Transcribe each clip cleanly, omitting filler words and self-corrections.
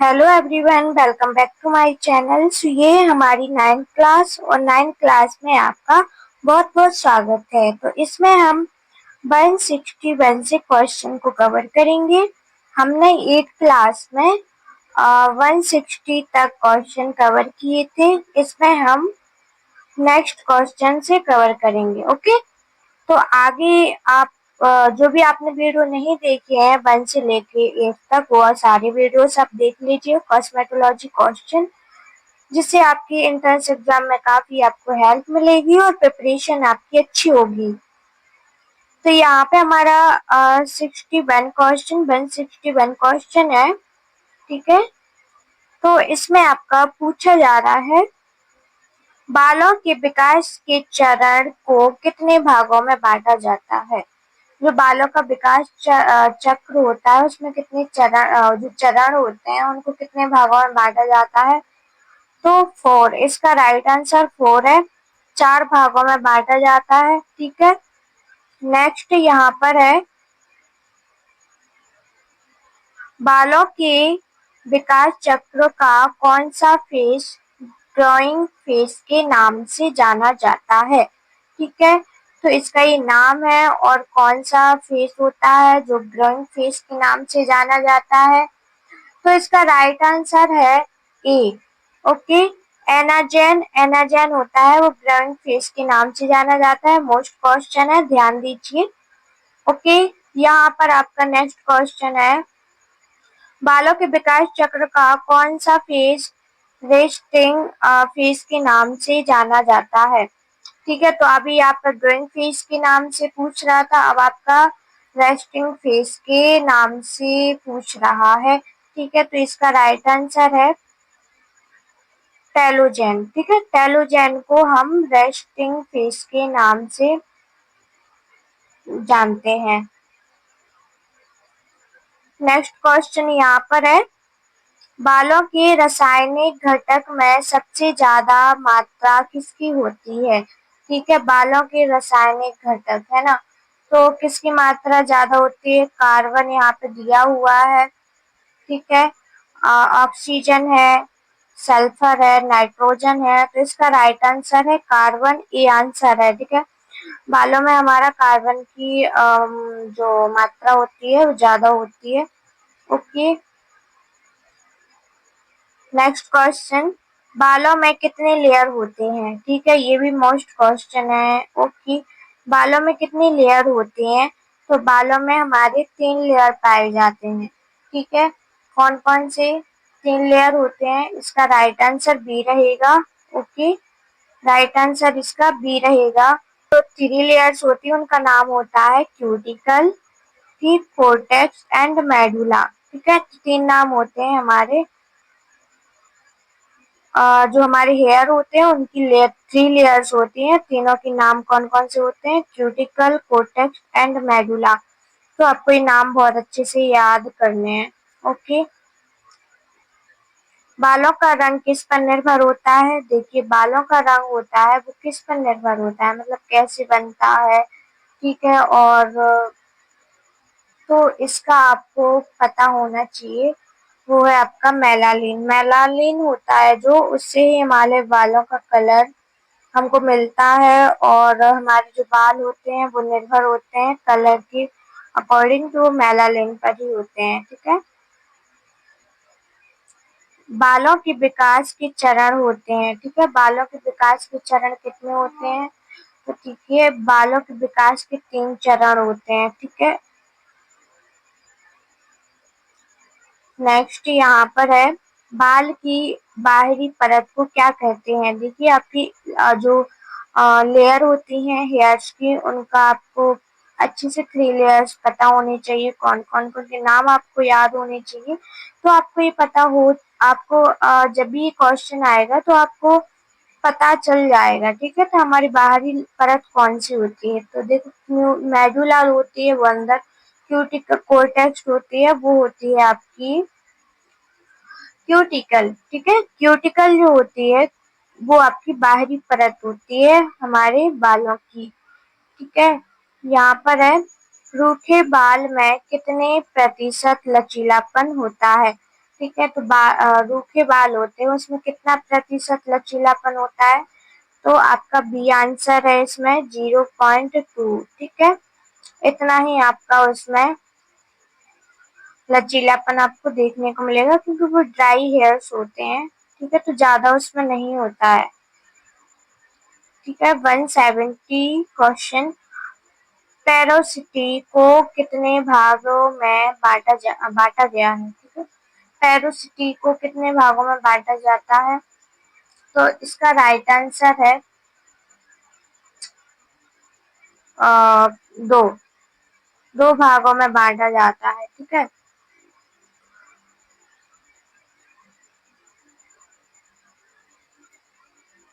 Hello everyone, welcome back to my channel. ये हमारी 9th class और 9th क्लास में आपका बहुत बहुत स्वागत है। तो इसमें हम 161 से क्वेश्चन को कवर करेंगे। हमने 8th क्लास में 160 तक क्वेश्चन कवर किए थे। इसमें हम नेक्स्ट क्वेश्चन से कवर करेंगे। ओके, तो आगे आप जो भी आपने वीडियो नहीं देखे हैं 1 से लेके 8 तक, वो सारी वीडियोस आप देख लीजिए कॉस्मेटोलॉजी क्वेश्चन, जिससे आपकी एंट्रेंस एग्जाम में काफी आपको हेल्प मिलेगी और प्रिपरेशन आपकी अच्छी होगी। तो यहाँ पे हमारा 161 क्वेश्चन है। ठीक है, तो इसमें आपका पूछा जा रहा है, बालों के विकास के चरण को कितने भागों में बांटा जाता है। जो बालों का विकास चक्र होता है उसमें कितने चरण जो चरण होते हैं उनको कितने भागों में बांटा जाता है। तो 4, इसका राइट आंसर 4 है। 4 भागों में बांटा जाता है। ठीक है, नेक्स्ट यहाँ पर है, बालों के विकास चक्र का कौन सा फेज ग्रोइंग फेज के नाम से जाना जाता है। ठीक है, तो इसका ये नाम है और कौन सा फेज होता है जो ग्रोइंग फेज के नाम से जाना जाता है। तो इसका राइट आंसर है ए। ओके, एनाजेन होता है, वो ग्रोइंग फेज के नाम से जाना जाता है। मोस्ट क्वेश्चन है, ध्यान दीजिए। ओके, यहाँ पर आपका नेक्स्ट क्वेश्चन है, बालों के विकास चक्र का कौन सा फेज रेस्टिंग फेज के नाम से जाना जाता है। ठीक है, तो अभी आपका ग्रोइंग फेज के नाम से पूछ रहा था, अब आपका रेस्टिंग फेज के नाम से पूछ रहा है। ठीक है, तो इसका राइट आंसर है टेलोजेन। ठीक है, टेलोजेन को हम रेस्टिंग फेज के नाम से जानते हैं। नेक्स्ट क्वेश्चन यहाँ पर है, बालों के रासायनिक घटक में सबसे ज्यादा मात्रा किसकी होती है। ठीक है, बालों के रासायनिक घटक है ना, तो किसकी मात्रा ज्यादा होती है। कार्बन यहाँ पे दिया हुआ है। ठीक है, ऑक्सीजन है, सल्फर है, नाइट्रोजन है, तो इसका राइट आंसर है कार्बन, ए आंसर है। ठीक है, बालों में हमारा कार्बन की जो मात्रा होती है वो ज्यादा होती है। ओके, नेक्स्ट क्वेश्चन, बालों में कितने लेयर होते हैं। ठीक है, ये भी मोस्ट क्वेश्चन है। ओके, बालों में कितने लेयर होते हैं, तो बालों में हमारे 3 लेयर पाए जाते हैं। ठीक है, कौन कौन से 3 लेयर होते हैं, इसका राइट आंसर बी रहेगा। ओके, राइट आंसर इसका बी रहेगा। तो 3 लेयर्स होती है, उनका नाम होता है क्यूटिकल, ठीक, कोर्टेक्स एंड मेडुला। ठीक है, 3 नाम होते हैं हमारे। जो हमारे हेयर होते हैं उनकी 3 लेयर्स होती हैं। तीनों के नाम कौन कौन से होते हैं, क्यूटिकल, कोर्टेक्स एंड मेडुला। तो आपको ये नाम बहुत अच्छे से याद करने हैं। ओके, बालों का रंग किस पर निर्भर होता है। देखिए, बालों का रंग होता है वो किस पर निर्भर होता है, मतलब कैसे बनता है। ठीक है, और तो इसका आपको पता होना चाहिए, वो है आपका मेलानिन। मेलानिन होता है जो, उससे ही हमारे बालों का कलर हमको मिलता है, और हमारे जो बाल होते हैं वो निर्भर होते हैं कलर की अकॉर्डिंग टू मेलानिन पर ही होते हैं। ठीक है, बालों के विकास के चरण होते हैं। ठीक है, बालों के विकास के चरण कितने होते हैं, तो ठीक है, बालों के विकास के 3 चरण होते हैं। ठीक है, नेक्स्ट यहाँ पर है, बाल की बाहरी परत को क्या कहते हैं। देखिए, आपकी जो लेयर होती हैं हेयर्स की, उनका आपको अच्छे से 3 लेयर्स पता होने चाहिए, कौन कौन के नाम आपको याद होने चाहिए। तो आपको ये पता हो, आपको जब भी क्वेश्चन आएगा तो आपको पता चल जाएगा। ठीक है, तो हमारी बाहरी परत कौन सी होती है, तो देखो मेडुला होती है वो अंदर, क्यूटिकल कोर्टेक्स होती है वो होती है आपकी क्यूटिकल। ठीक है, क्यूटिकल जो होती है वो आपकी बाहरी परत होती है हमारे बालों की। ठीक है, यहाँ पर है, रूखे बाल में कितने प्रतिशत लचीलापन होता है। ठीक है। तो रूखे बाल होते हैं उसमें कितना प्रतिशत लचीलापन होता है? तो आपका बी आंसर है इसमें 0.2। ठीक है, इतना ही आपका उसमें लचीलापन आपको देखने को मिलेगा क्योंकि वो ड्राई हेयर्स होते हैं। ठीक है, तो ज्यादा उसमें नहीं होता है। ठीक है, 170 क्वेश्चन। पेरोसिटी को कितने भागों में बांटा गया है? ठीक है, पेरोसिटी को कितने भागों में बांटा जाता है? तो इसका राइट आंसर है दो। दो भागों में बांटा जाता है। ठीक है,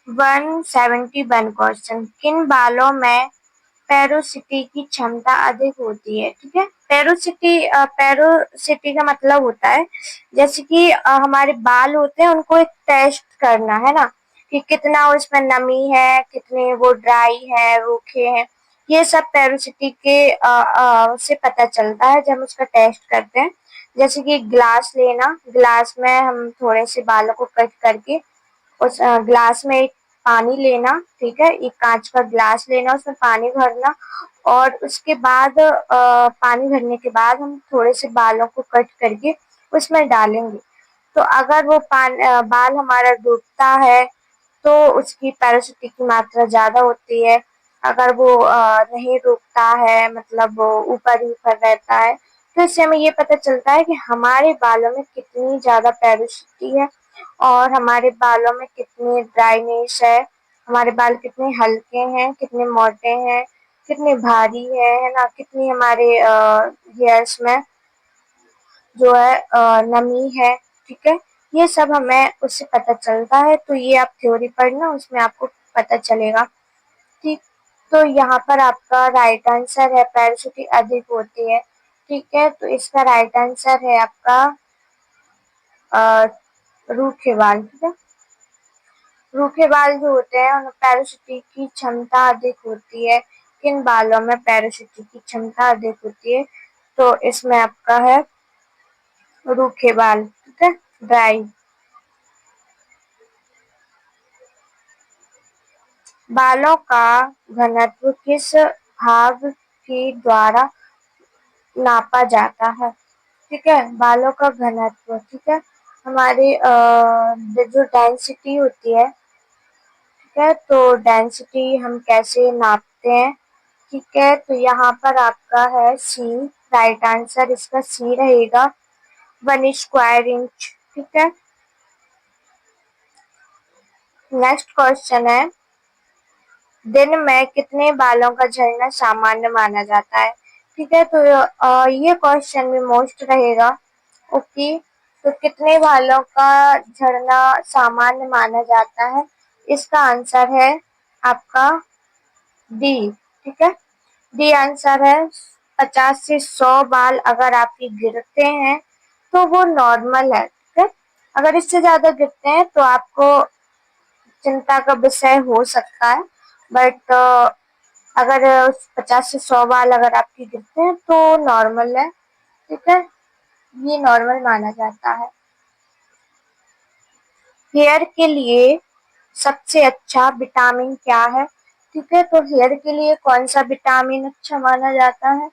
171 क्वेश्चन। किन बालों में पेरोसिटी की क्षमता अधिक होती है? ठीक है, पेरोसिटी का मतलब होता है जैसे कि हमारे बाल होते हैं उनको एक टेस्ट करना है ना, कि कितना उसमें नमी है, कितने वो ड्राई है, रूखे हैं। ये सब पेरोसिटी के से पता चलता है जब हम उसका टेस्ट करते हैं। जैसे कि ग्लास लेना, ग्लास में हम थोड़े से बालों को कट करके उस ग्लास में एक पानी लेना। ठीक है, एक कांच का ग्लास लेना, उसमें पानी भरना और उसके बाद पानी भरने के बाद हम थोड़े से बालों को कट करके उसमें डालेंगे। तो अगर वो बाल हमारा डूबता है तो उसकी पेरोसिटी की मात्रा ज्यादा होती है। अगर वो नहीं रुकता है, मतलब वो ऊपर ही ऊपर रहता है, तो इससे हमें ये पता चलता है कि हमारे बालों में कितनी ज्यादा पेरोसिटी है और हमारे बालों में कितनी ड्राइनेस है, हमारे बाल कितने हल्के हैं, कितने मोटे हैं, कितने भारी है ना, कितनी हमारे हेयर्स में जो है नमी है। ठीक है, ये सब हमें उससे पता चलता है। तो ये आप थ्योरी पढ़ना, उसमें आपको पता चलेगा। ठीक, तो यहाँ पर आपका राइट आंसर है पेरोसिटी अधिक होती है। ठीक है, तो इसका राइट आंसर है आपका रूखे बाल। ठीक है, रूखे बाल जो होते हैं उनमें पेरोसिटी की क्षमता अधिक होती है। किन बालों में पेरोसिटी की क्षमता अधिक होती है? तो इसमें आपका है रूखे बाल। ठीक है, ड्राई बालों का घनत्व किस भाग के द्वारा नापा जाता है? ठीक है, बालों का घनत्व। ठीक है, हमारी जो डेंसिटी होती है, ठीक है, तो डेंसिटी हम कैसे नापते हैं? ठीक है, तो यहाँ पर आपका है सी। राइट आंसर इसका सी रहेगा, 1 स्क्वायर इंच। ठीक है, नेक्स्ट क्वेश्चन है, दिन में कितने बालों का झड़ना सामान्य माना जाता है? ठीक है, तो ये क्वेश्चन भी मोस्ट रहेगा। ओके, तो कितने बालों का झड़ना सामान्य माना जाता है? इसका आंसर है आपका डी। ठीक है, डी आंसर है। 50 से 100 बाल अगर आपके गिरते हैं तो वो नॉर्मल है। ठीक है, अगर इससे ज्यादा गिरते हैं तो आपको चिंता का विषय हो सकता है। बट अगर 50 से 100 बाल अगर आपके गिरते हैं तो नॉर्मल है। ठीक है, ये नॉर्मल माना जाता है। हेयर के लिए सबसे अच्छा विटामिन क्या है? ठीक है, तो हेयर के लिए कौन सा विटामिन अच्छा माना जाता है?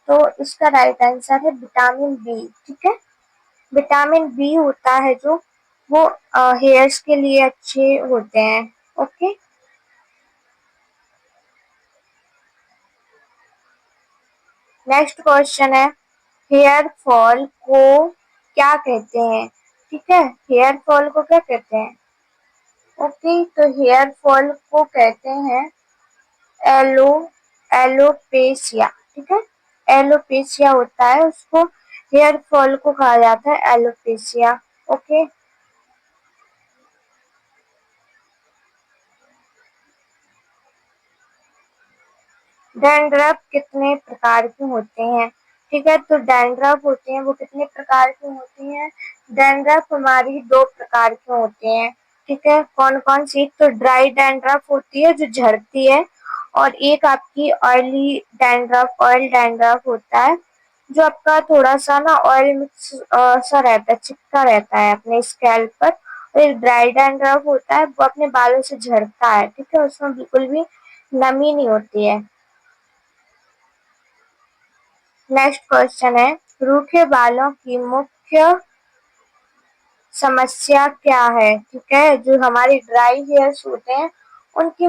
तो इसका राइट आंसर है विटामिन बी। ठीक है, विटामिन बी होता है जो वो हेयर्स के लिए अच्छे होते हैं। ओके, नेक्स्ट क्वेश्चन है, हेयर फॉल को क्या कहते हैं? ठीक है, हेयर फॉल को क्या कहते हैं? ओके, तो हेयर फॉल को कहते हैं एलो एलोपेशिया। ठीक है, एलोपेशिया होता है उसको, हेयर फॉल को कहा जाता है एलोपेशिया। ओके, डैंड्रफ कितने प्रकार के होते हैं? ठीक है, तो डैंड्रफ होते हैं वो कितने प्रकार की होती हैं? डैंड्रफ हमारी दो प्रकार के होते हैं। ठीक है, कौन कौन सी? तो ड्राई डैंड्रफ होती है जो झड़ती है, और एक आपकी ऑयली डैंड्रफ, ऑयल डैंड्रफ होता है जो आपका थोड़ा सा ना ऑयल मिक्स सा रहता है, चिपका रहता है अपने स्कैल्प पर, और एक ड्राई डैंड्रफ होता है वो अपने बालों से झड़ता है, ठीक है, उसमें बिल्कुल भी नमी नहीं होती है। नेक्स्ट क्वेश्चन है, रूखे बालों की मुख्य समस्या क्या है? ठीक है, जो हमारे ड्राई हेयर्स होते हैं उनकी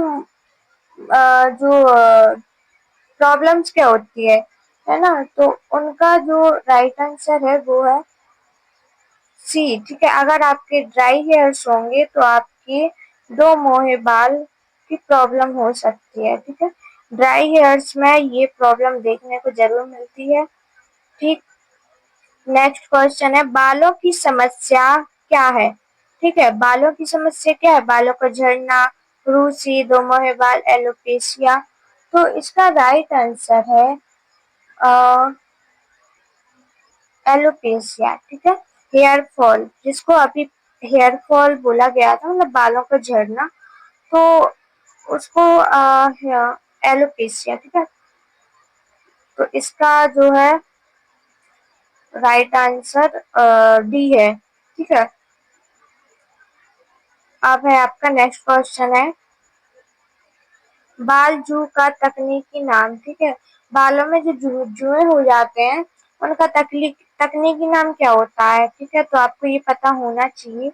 जो प्रॉब्लम्स क्या होती है ना, तो उनका जो राइट आंसर है वो है सी। ठीक है, अगर आपके ड्राई हेयर्स होंगे तो आपके दो मोहे बाल की प्रॉब्लम हो सकती है। ठीक है, ड्राई हेयर्स में ये प्रॉब्लम देखने को जरूर मिलती है। ठीक, नेक्स्ट क्वेश्चन है, बालों की समस्या क्या है? ठीक है, बालों की समस्या क्या है? बालों का झड़ना, रूसी, दो मोहे बाल, एलोपेशिया। तो इसका राइट आंसर है एलोपेशिया। ठीक है, हेयर फॉल, जिसको अभी हेयर फॉल बोला गया था, मतलब बालों का झड़ना, तो उसको एलोपेशिया। ठीक है, तो इसका जो है राइट आंसर डी है। ठीक है, अब है आपका नेक्स्ट क्वेश्चन है, बाल जू का तकनीकी नाम। ठीक है, बालों में जो जुए हो जाते हैं उनका तकनीकी नाम क्या होता है? ठीक है, तो आपको ये पता होना चाहिए।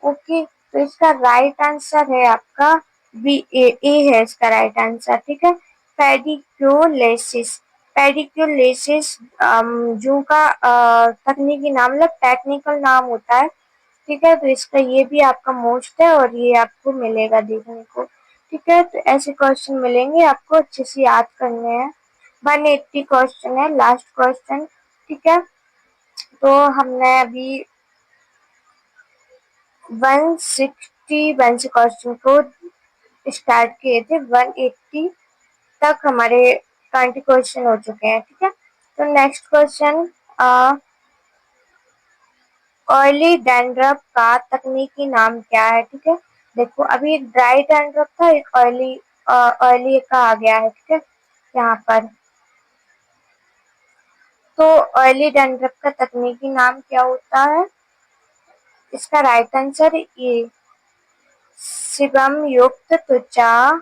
ओके, तो इसका राइट आंसर है आपका बी, ए है इसका राइट आंसर। ठीक है, पेडिक्योलेसिस। पेडिक्योलेसिस जू का तकनीकी नाम, मतलब टेक्निकल नाम होता है। ठीक है, तो इसका ये भी आपका मोस्ट है और ये आपको मिलेगा देखने को। ठीक है, तो ऐसे क्वेश्चन मिलेंगे आपको, अच्छे से याद करने हैं। 180 क्वेश्चन है, लास्ट क्वेश्चन। ठीक है, तो हमने अभी 161 से क्वेश्चन को स्टार्ट किए थे, 180 तक हमारे 20 क्वेश्चन हो चुके हैं। ठीक है, तो नेक्स्ट क्वेश्चन, ऑयली डैंड्रफ का तकनीकी नाम क्या है? ठीक है, देखो अभी एक ड्राई डैंड्रफ था, एक ऑयली का आ गया है। ठीक है, यहाँ पर तो ऑयली डैंड्रफ का तकनीकी नाम क्या होता है? इसका राइट आंसर ये सीबम युक्त त्वचा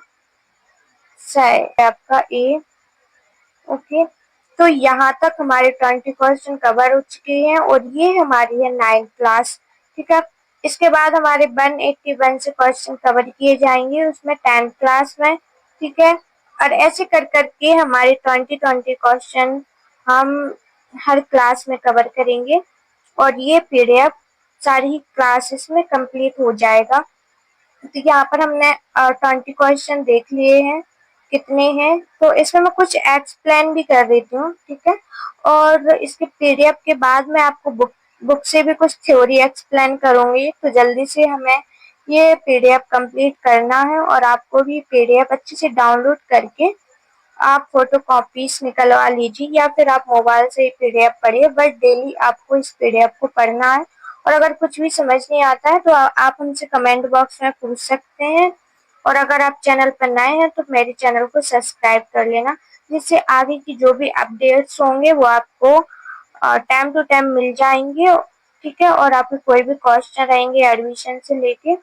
से आपका ए। ओके, तो यहाँ तक हमारे 20 क्वेश्चन कवर हो चुके हैं और ये हमारी है 9th क्लास। ठीक है, इसके बाद हमारे 181 से क्वेश्चन कवर किए जाएंगे उसमें 10th क्लास में। ठीक है, और ऐसे कर करके हमारे 20 क्वेश्चन हम हर क्लास में कवर करेंगे और ये पीडीएफ सारी क्लासेस में कंप्लीट हो जाएगा। तो यहाँ पर हमने 20 क्वेश्चन देख लिए हैं कितने हैं, तो इसमें मैं कुछ एक्सप्लेन भी कर देती हूँ। ठीक है, और इसके पीडीएफ के बाद मैं आपको बुक से भी कुछ थ्योरी एक्सप्लेन करूंगी, तो जल्दी से हमें ये पीडीएफ कंप्लीट करना है और आपको भी पीडीएफ अच्छे से डाउनलोड करके आप फोटो कॉपीज निकलवा लीजिए या फिर आप मोबाइल से पीडीएफ पढ़िए, बट डेली आपको इस पीडीएफ को पढ़ना है। और अगर कुछ भी समझ नहीं आता है तो आप हमसे कमेंट बॉक्स में पूछ सकते हैं, और अगर आप चैनल पर नए हैं तो मेरे चैनल को सब्सक्राइब कर लेना, जिससे आगे की जो भी अपडेट्स होंगे वो आपको टाइम टू टाइम मिल जाएंगे। ठीक है, और आपके कोई भी क्वेश्चन रहेंगे एडमिशन से लेके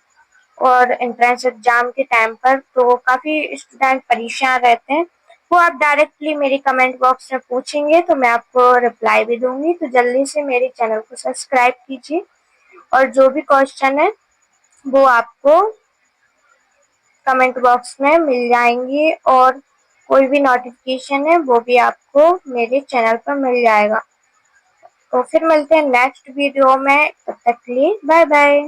और एंट्रेंस एग्जाम के टाइम पर, तो काफी स्टूडेंट परेशान रहते हैं, वो आप डायरेक्टली मेरी कमेंट बॉक्स में पूछेंगे तो मैं आपको रिप्लाई भी दूंगी। तो जल्दी से मेरे चैनल को सब्सक्राइब कीजिए और जो भी क्वेश्चन है वो आपको कमेंट बॉक्स में मिल जाएंगे और कोई भी नोटिफिकेशन है वो भी आपको मेरे चैनल पर मिल जाएगा। तो फिर मिलते हैं नेक्स्ट वीडियो में, तब तक के लिए बाय बाय।